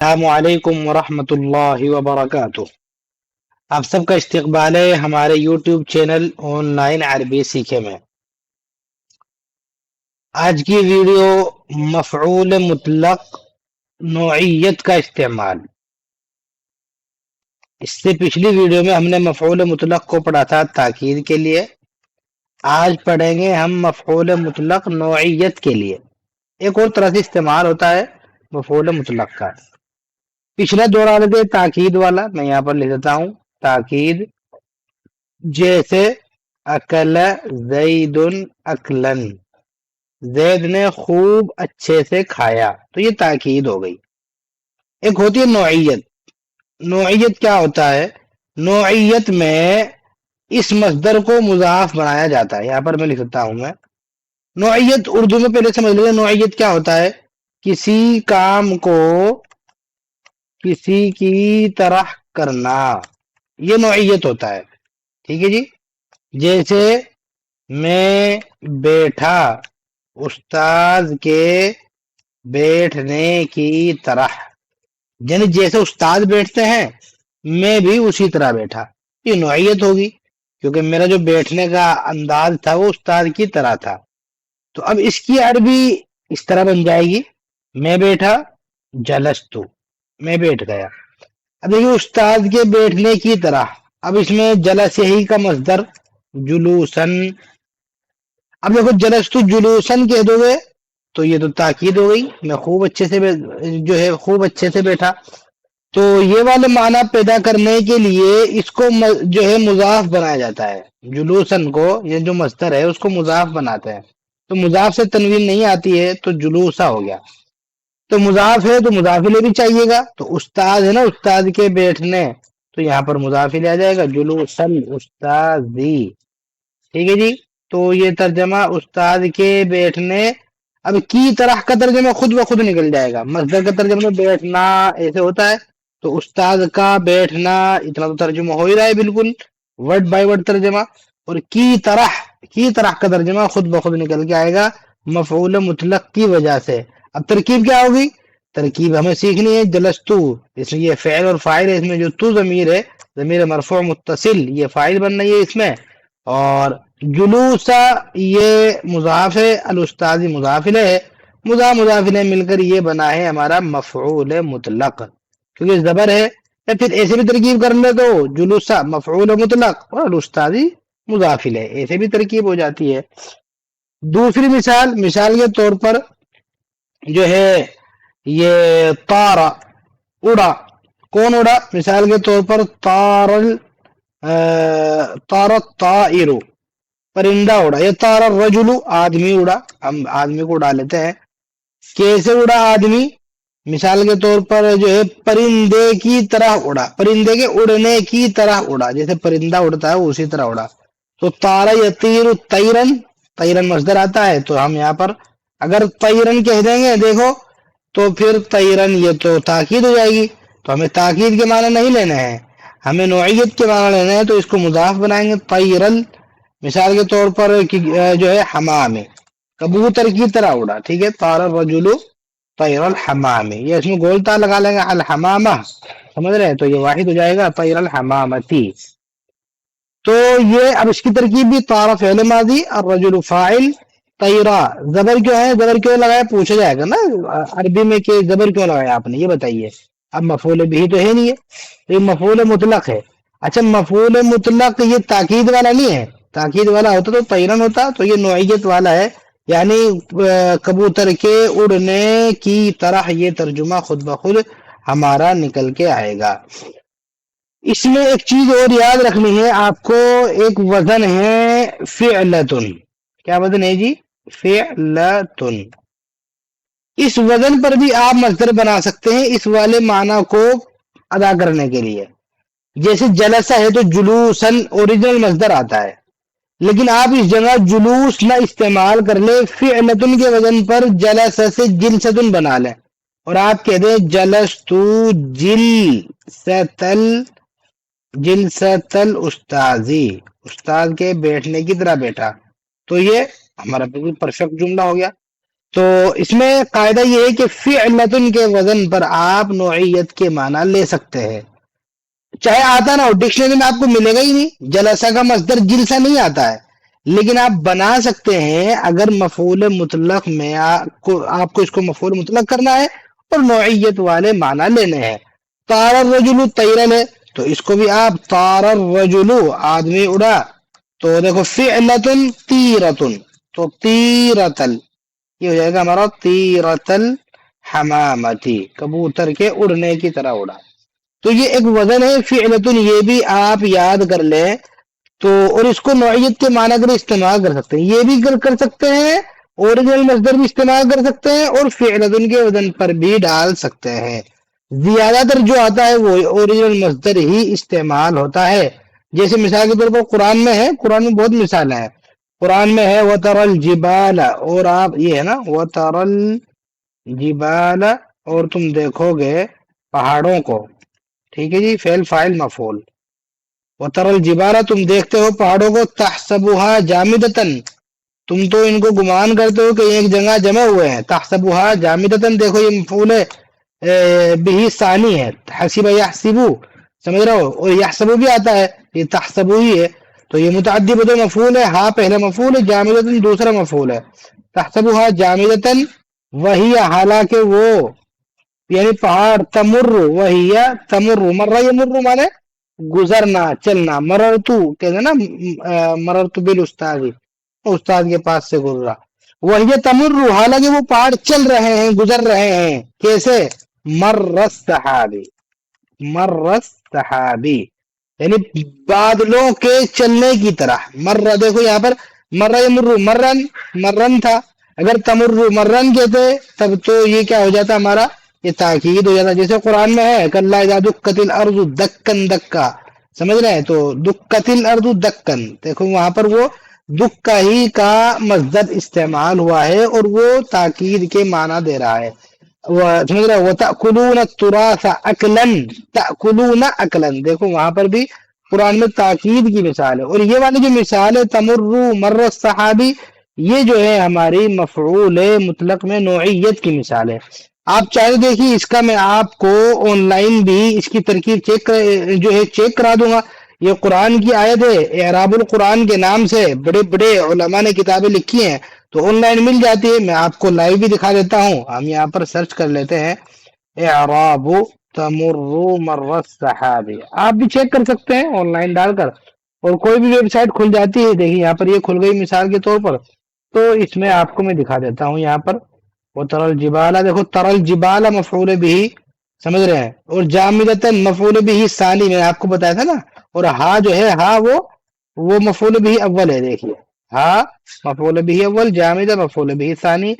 السلام علیکم ورحمۃ اللہ وبرکاتہ۔ آپ سب کا استقبال ہے ہمارے یوٹیوب چینل آن لائن عربی سیکھے میں۔ آج کی ویڈیو مفعول مطلق نوعیت کا استعمال۔ اس سے پچھلی ویڈیو میں ہم نے مفعول مطلق کو پڑھا تھا تاکید کے لیے۔ آج پڑھیں گے ہم مفعول مطلق نوعیت کے لیے۔ ایک اور طرح سے استعمال ہوتا ہے مفعول مطلق کا۔ پچھلا دورہ دے تاکید والا، میں یہاں پر لکھ دیتا ہوں تاکید، جیسے اکل زید اکلن، زید نے خوب اچھے سے کھایا، تو یہ تاکید ہو گئی۔ ایک ہوتی ہے نوعیت۔ نوعیت کیا ہوتا ہے؟ نوعیت میں اس مصدر کو مضاف بنایا جاتا ہے۔ یہاں پر میں لکھتا ہوں میں نوعیت اردو میں پہلے سمجھ لیجیے نوعیت کیا ہوتا ہے؟ کسی کام کو کسی کی طرح کرنا، یہ نوعیت ہوتا ہے۔ ٹھیک ہے جی۔ جیسے میں بیٹھا استاد کے بیٹھنے کی طرح، یعنی جیسے استاد بیٹھتے ہیں میں بھی اسی طرح بیٹھا، یہ نوعیت ہوگی، کیونکہ میرا جو بیٹھنے کا انداز تھا وہ استاد کی طرح تھا۔ تو اب اس کی عربی اس طرح بن جائے گی، میں بیٹھا جلستو، میں بیٹھ گیا۔ اب دیکھیے استاد کے بیٹھنے کی طرح، اب اس میں جلس ہی کا مصدر جلوسن، اب دیکھو جلستو جلوسن کہہ دو گے تو یہ تو تاکید ہو گئی، میں خوب اچھے سے جو ہے خوب اچھے سے بیٹھا۔ تو یہ والے معنی پیدا کرنے کے لیے اس کو جو ہے مضاف بنایا جاتا ہے۔ جلوسن کو، یہ جو مصدر ہے اس کو مضاف بناتے ہیں، تو مضاف سے تنوین نہیں آتی ہے تو جلوسا ہو گیا۔ تو مضاف ہے تو مضاف الیہ بھی چاہیے گا، تو استاد ہے نا، استاد کے بیٹھنے، تو یہاں پر مضاف الیہ آ جائے گا، جلوسن استاذی۔ ٹھیک ہے جی۔ تو یہ ترجمہ استاد کے بیٹھنے، اب کی طرح کا ترجمہ خود بخود نکل جائے گا۔ مصدر کا ترجمہ بیٹھنا ایسے ہوتا ہے، تو استاد کا بیٹھنا اتنا تو ترجمہ ہو ہی رہا ہے، بالکل ورڈ بائی ورڈ ترجمہ۔ اور کی طرح کا ترجمہ خود بخود نکل کے آئے گا مفعول مطلق کی وجہ سے۔ اب ترکیب کیا ہوگی؟ ترکیب ہمیں سیکھنی ہے۔ جلستو، اس میں یہ فعل اور فاعل ہے، اس میں جو تو ضمیر ہے، ضمیر مرفوع متصل، یہ فاعل بن رہی ہے اس میں، اور جلوسا یہ مضاف ہے، الاستاذی مضاف الیہ ہے، مضاف الیہ مل کر یہ بنا ہے ہمارا مفعول مطلق، کیونکہ زبر ہے۔ یا پھر ایسے بھی ترکیب کر لے تو جلوسا مفعول مطلق اور الاستاذی مضاف الیہ، ایسے بھی ترکیب ہو جاتی ہے۔ دوسری مثال کے طور پر جو ہے یہ طارا، اڑا، کون اڑا؟ مثال کے طور پر طار الطائر، پرندہ اڑا، یا طار الرجل، آدمی اڑا، ہم آدمی کو اڑا لیتے ہیں۔ کیسے اڑا آدمی؟ مثال کے طور پر جو ہے پرندے کی طرح اڑا، پرندے کے اڑنے کی طرح اڑا، جیسے پرندہ اڑتا ہے اسی طرح اڑا۔ تو طارا یطیر طیرن، طیرن مصدر آتا ہے، تو ہم یہاں پر اگر طیرن کہہ دیں گے دیکھو تو پھر طیرن یہ تو تاکید ہو جائے گی، تو ہمیں تاکید کے معنی نہیں لینے ہیں، ہمیں نوعیت کے معنی لینے ہیں، تو اس کو مضاف بنائیں گے طیرن۔ مثال کے طور پر جو ہے حمام، کبوتر کی طرح اڑا، ٹھیک ہے، طار الرجل طیر الحمام، یہ اس میں گولتا لگا لیں گے، الحمامہ، سمجھ رہے ہیں؟ تو یہ واحد ہو جائے گا طیر الحمامتی۔ تو یہ اب اس کی ترکیب بھی طار فعل ماضی، الرجل فاعل، طیرا زبر کیوں ہے؟ زبر کیوں لگایا پوچھا جائے گا نا عربی میں کہ زبر کیوں لگایا آپ نے، یہ بتائیے۔ اب مفعول بھی تو ہے نہیں ہے، یہ مفعول مطلق ہے۔ اچھا مفعول مطلق یہ تاکید والا نہیں ہے، تاکید والا ہوتا تو طیرن ہوتا، تو یہ نوعیت والا ہے، یعنی کبوتر کے اڑنے کی طرح، یہ ترجمہ خود بخود ہمارا نکل کے آئے گا۔ اس میں ایک چیز اور یاد رکھنی ہے آپ کو، ایک وزن ہے فعلتن، کیا وزن ہے جی؟ فعلتن۔ اس وزن پر بھی آپ مصدر بنا سکتے ہیں اس والے معنی کو ادا کرنے کے لیے۔ جیسے جلسہ ہے تو جلوسن اوریجنل مصدر آتا ہے، لیکن آپ اس جگہ جلوس نہ استعمال کر لیں، فعلتن کے وزن پر جلسہ سے جلستن بنا لیں، اور آپ کہہ دیں جلستو جلستل استاذی، استاد کے بیٹھنے کی طرح بیٹھا، تو یہ ہمارا بالکل پرفیکٹ جملہ ہو گیا۔ تو اس میں قاعدہ یہ ہے کہ فعلتن کے وزن پر آپ نوعیت کے معنی لے سکتے ہیں، چاہے آتا نہ ہو، ڈکشنری میں آپ کو ملے گا ہی نہیں، جلسہ کا مصدر جلسہ نہیں آتا ہے، لیکن آپ بنا سکتے ہیں اگر مفعول مطلق میں آپ کو اس کو مفعول مطلق کرنا ہے اور نوعیت والے معنی لینے ہیں۔ طار الرجل طیرن ہے تو اس کو بھی آپ طار الرجل آدمی اڑا، تو دیکھو فعلتن تیرتن، تو تیرتل یہ ہو جائے گا ہمارا تیرتل حمامتی، کبوتر کے اڑنے کی طرح اڑا۔ تو یہ ایک وزن ہے فعلتن، یہ بھی آپ یاد کر لیں۔ تو اور اس کو نوعیت کے معنی اگر استعمال کر سکتے ہیں، یہ بھی کر سکتے ہیں، اوریجنل مصدر بھی استعمال کر سکتے ہیں اور فعلتن کے وزن پر بھی ڈال سکتے ہیں۔ زیادہ تر جو آتا ہے وہ اوریجنل مصدر ہی استعمال ہوتا ہے، جیسے مثال کے طور پر قرآن میں ہے، قرآن میں بہت مثالیں ہیں۔ قرآن میں ہے وَتَرَى الْجِبَالَ، اور آپ یہ ہے نا وَتَرَى الْجِبَالَ، اور تم دیکھو گے پہاڑوں کو، ٹھیک ہے جی، فعل فاعل مفعول۔ وَتَرَى الْجِبَالَ، تم دیکھتے ہو پہاڑوں کو، تَحْسَبُهَا جَامِدَةً، تم تو ان کو گمان کرتے ہو کہ ایک جگہ جمع ہوئے ہیں۔ تَحْسَبُهَا جَامِدَةً، دیکھو یہ مفعول ہے بھی ثانی ہے، حسب یحسبو، سمجھ رہے ہو، اور یحسبو بھی آتا ہے، یہ تحسبو ہی ہے، تو یہ متعدی بدل مفعول ہے، ہاں پہلا مفعول ہے، جامدتن دوسرا مفعول ہے۔ تحسبها جامدتن وہی، حالانکہ وہ، یعنی پہاڑ، تمر وہی تمر، مرہ یمر مانے گزرنا چلنا، مررتو کہتے ہیں نا مررتو بالاستاذ، استاد کے پاس سے گزرا، وہی تمر، حالانکہ وہ پہاڑ چل رہے ہیں، گزر رہے ہیں، کیسے؟ مرس صحابی، مرس صحابی، یعنی بادلوں کے چلنے کی طرح۔ مرہ، دیکھو یہاں پر مرہ یمر، مرن مرن تھا، اگر تمر مرن کہتے تب تو یہ کیا ہو جاتا ہمارا، یہ تاکید ہو جاتا، جیسے قرآن میں ہے کلا اذا دکت الارض دکن دکا، سمجھ رہے ہیں، تو دکت الارض دکن، دیکھو وہاں پر وہ دکا ہی کا مصدر استعمال ہوا ہے اور وہ تاکید کے معنی دے رہا ہے۔ سمجھ رہے، وَتَأْكُلُونَ التُّرَاثَ أَكْلًا، تَأْكُلُونَ أَكْلًا، دیکھو وہاں پر بھی قرآن میں تاکید کی مثال ہے۔ اور یہ والی جو مثال ہے تمرو مر الصحابی، یہ جو ہے ہماری مفعول مطلق میں نوعیت کی مثال ہے۔ آپ چاہے دیکھیے اس کا میں آپ کو آن لائن بھی اس کی ترکیب جو ہے چیک کرا دوں گا۔ یہ قرآن کی آیت ہے، اعراب القرآن کے نام سے بڑے بڑے علماء نے کتابیں لکھی ہیں، تو آن لائن مل جاتی ہے، میں آپ کو لائیو بھی دکھا دیتا ہوں۔ ہم یہاں پر سرچ کر لیتے ہیں اعراب تمر مر السحابی، آپ بھی چیک کر سکتے ہیں آن لائن ڈال کر، اور کوئی بھی ویب سائٹ کھل جاتی ہے، دیکھیے یہاں پر یہ کھل گئی مثال کے طور پر، تو اس میں آپ کو میں دکھا دیتا ہوں یہاں پر وہ ترل جبالا، دیکھو ترل جبالا مفعول بھی، سمجھ رہے ہیں، اور جامدتن مفعول بھی ثانی، میں نے آپ کو بتایا تھا نا، اور ہاں جو ہے ہاں وہ مفعول بھی اول ہے، دیکھیے ہاں مفعول بھی اول، جامدہ مفعول بھی ثانی،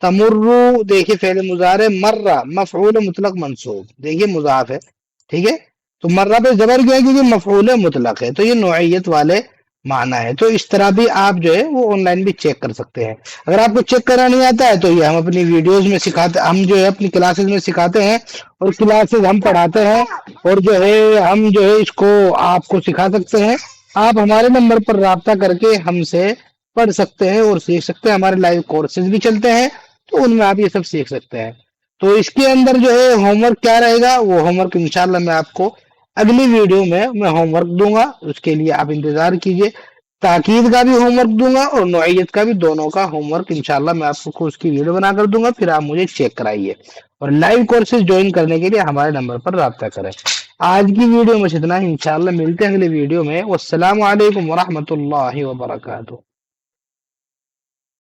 تمرو دیکھیے فعل مضارع، مرہ مفعول مطلق منصوب، دیکھیے مضاف ہے، ٹھیک ہے، تو مرہ پہ زبر کیا ہے کیونکہ مفعول مطلق ہے، تو یہ نوعیت والے معنی ہے۔ تو اس طرح بھی آپ جو ہے وہ آن لائن بھی چیک کر سکتے ہیں۔ اگر آپ کو چیک کرنا نہیں آتا ہے تو یہ ہم اپنی ویڈیوز میں سکھاتے، ہم جو ہے اپنی کلاسز میں سکھاتے ہیں، اور کلاسز ہم پڑھاتے ہیں، اور جو ہے ہم جو ہے اس کو آپ کو سکھا سکتے ہیں۔ آپ ہمارے نمبر پر رابطہ کر کے ہم سے پڑھ سکتے ہیں اور سیکھ سکتے ہیں، ہمارے لائیو کورسز بھی چلتے ہیں، تو ان میں آپ یہ سب سیکھ سکتے ہیں۔ تو اس کے اندر جو ہے ہوم ورک کیا رہے گا، وہ ہوم ورک انشاءاللہ میں آپ کو اگلی ویڈیو میں ہوم ورک دوں گا، اس کے لیے آپ انتظار کیجئے۔ تاکید کا بھی ہوم ورک دوں گا اور نوعیت کا بھی، دونوں کا ہوم ورک انشاءاللہ میں آپ کو اس کی ویڈیو بنا کر دوں گا، پھر آپ مجھے چیک کرائیے، اور لائیو کورسز جوائن کرنے کے لیے ہمارے نمبر پر رابطہ کریں۔ آج کی ویڈیو میں اتنا ہی، انشاءاللہ ملتے ہیں اگلی ویڈیو میں۔ والسلام علیکم ورحمۃ اللہ وبرکاتہ۔